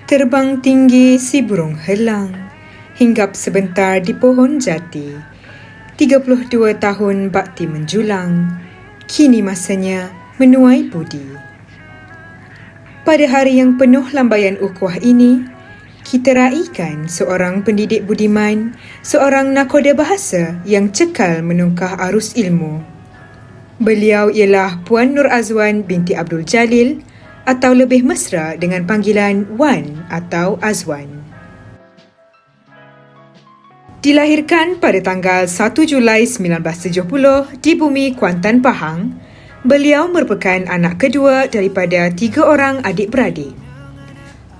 Terbang tinggi si burung helang, hinggap sebentar di pohon jati. 32 tahun bakti menjulang, kini masanya menuai budi. Pada hari yang penuh lambaian ukhuwah ini, kita raikan seorang pendidik budiman, seorang nakhoda bahasa yang cekal menungkah arus ilmu. Beliau ialah Puan Nur Azwan binti Abdul Jalil, atau lebih mesra dengan panggilan Wan atau Azwan. Dilahirkan pada tanggal 1 Julai 1970 di bumi Kuantan, Pahang, beliau merupakan anak kedua daripada 3 orang adik-beradik.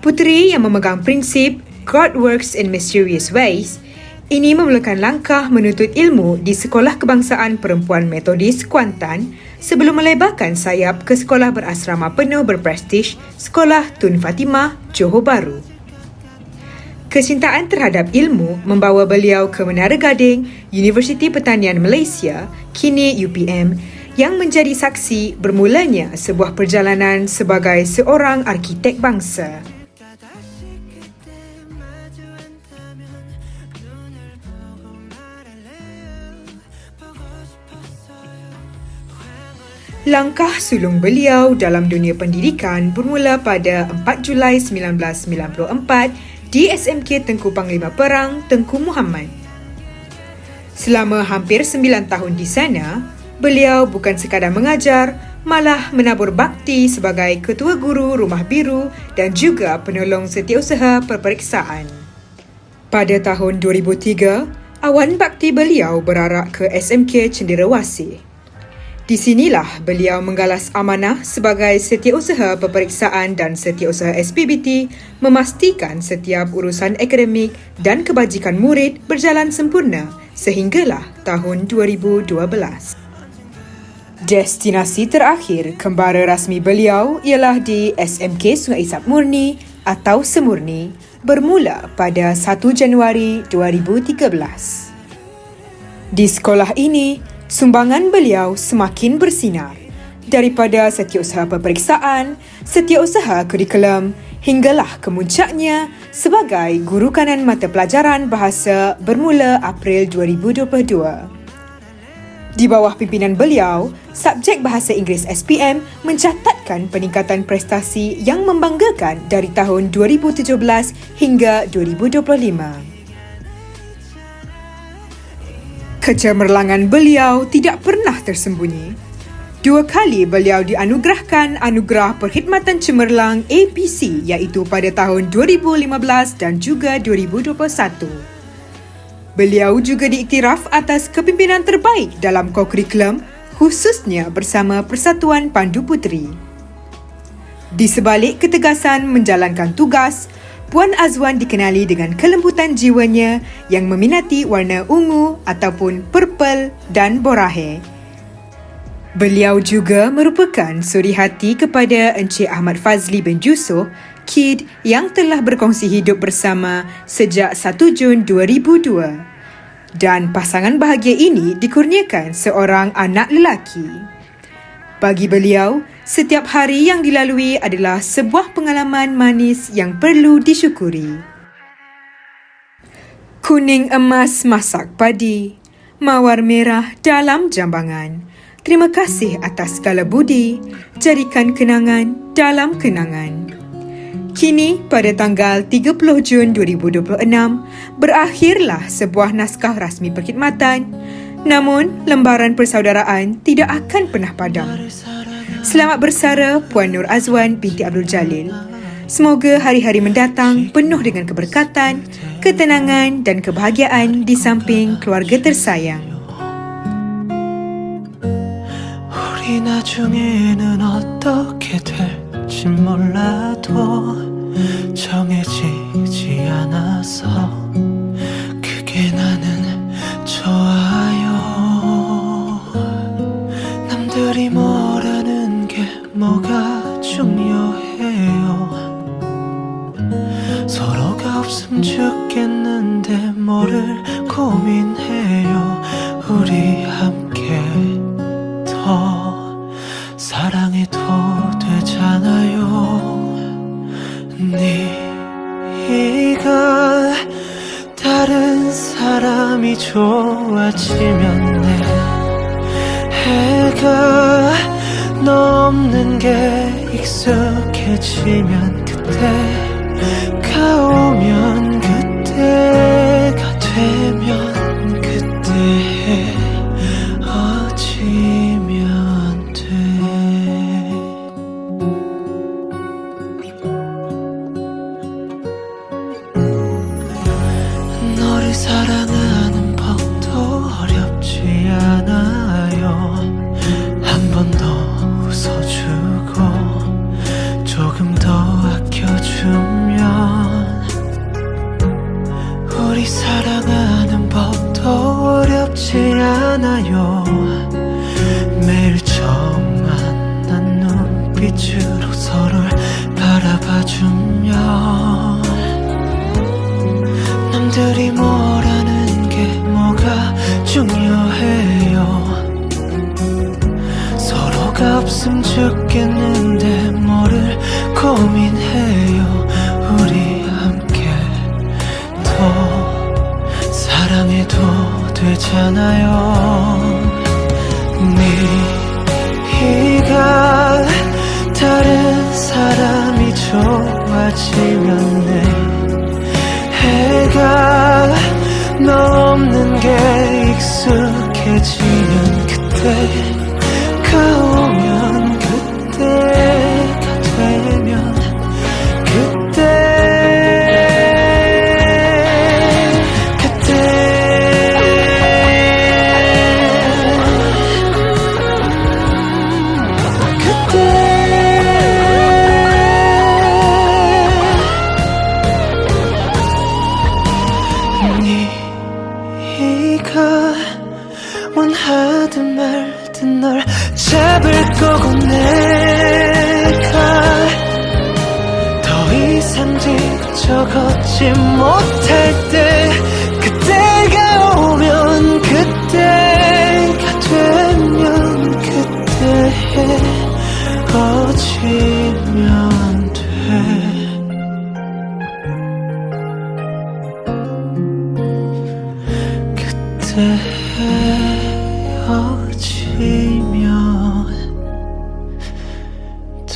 Puteri yang memegang prinsip God works in mysterious ways, ini memulakan langkah menuntut ilmu di Sekolah Kebangsaan Perempuan Metodis Kuantan sebelum melebarkan sayap ke sekolah berasrama penuh berprestij Sekolah Tun Fatimah, Johor Bahru. Kecintaan terhadap ilmu membawa beliau ke Menara Gading, Universiti Pertanian Malaysia, kini UPM, yang menjadi saksi bermulanya sebuah perjalanan sebagai seorang arkitek bangsa. Langkah sulung beliau dalam dunia pendidikan bermula pada 4 Julai 1994 di SMK Tengku Panglima Perang Tengku Muhammad. Selama hampir 9 tahun di sana, beliau bukan sekadar mengajar, malah menabur bakti sebagai ketua guru Rumah Biru dan juga penolong setiausaha peperiksaan. Pada tahun 2003, awan bakti beliau berarak ke SMK Cenderawasih. Di sinilah beliau menggalas amanah sebagai setiausaha peperiksaan dan setiausaha SPBT memastikan setiap urusan akademik dan kebajikan murid berjalan sempurna sehinggalah tahun 2012. Destinasi terakhir kembara rasmi beliau ialah di SMK Sungai Isap Murni atau Semurni bermula pada 1 Januari 2013. Di sekolah ini, sumbangan beliau semakin bersinar daripada setiausaha peperiksaan, setiausaha kurikulum hinggalah kemuncaknya sebagai guru kanan mata pelajaran bahasa bermula April 2022. Di bawah pimpinan beliau, subjek bahasa Inggeris SPM mencatatkan peningkatan prestasi yang membanggakan dari tahun 2017 hingga 2025. Kecemerlangan beliau tidak pernah tersembunyi. 2 kali beliau dianugerahkan Anugerah Perkhidmatan Cemerlang APC iaitu pada tahun 2015 dan juga 2021. Beliau juga diiktiraf atas kepimpinan terbaik dalam kokurikulum khususnya bersama Persatuan Pandu Puteri. Di sebalik ketegasan menjalankan tugas, Puan Azwan dikenali dengan kelembutan jiwanya yang meminati warna ungu ataupun purple dan borahe. Beliau juga merupakan suri hati kepada Encik Ahmad Fazli bin Jusoh, KID, yang telah berkongsi hidup bersama sejak 1 Jun 2002. Dan pasangan bahagia ini dikurniakan seorang anak lelaki. Bagi beliau, setiap hari yang dilalui adalah sebuah pengalaman manis yang perlu disyukuri. Kuning emas masak padi, mawar merah dalam jambangan. Terima kasih atas segala budi, jadikan kenangan dalam kenangan. Kini, pada tanggal 30 Jun 2026, berakhirlah sebuah naskah rasmi perkhidmatan. Namun, lembaran persaudaraan tidak akan pernah padam. Selamat bersara Puan Nur Azwan binti Abdul Jalil. Semoga hari-hari mendatang penuh dengan keberkatan, ketenangan dan kebahagiaan di samping keluarga tersayang. 우리 나중에는 어떻게 될지 몰라도 정해지지 않아서 그게 나는 좋아요. 남들이 뭐라는 게 뭐가 중요해요. 서로가 없음 죽겠는데 뭐를 고민해요. 우리 함께 더 사랑해도 되죠. 되잖아요. 네가 다른 사람이 좋아지면 내 해가 너 없는 게 익숙해지면 그때가 오면 그때가 되면 그때 헤어지면 돼. 너를 사랑하는 법도 어렵지 않아요. 한 번 더 웃어주고 조금 더 아껴주면 우리 사랑하는 법도 어렵지 않아요. 매일 처음 만난 눈빛으로 서로를 바라봐주면 남들이 뭐라는 게 뭐가 중요해요. 서로가 없음 죽겠는데 뭐를 고민해요. 우리 함께 더 사랑해도 되잖아요. 네가 다른 사람이 좋아지면 내 해가 너 없는 게 익숙해지면 그때가 오면 그때가 되면 네가 원하든 말든 널 잡을 거고 내가 더 이상 지쳐 걷지 못할 때 그때가 오면 그때가 되면 그때 헤어지면 돼. 헤어지면 돼.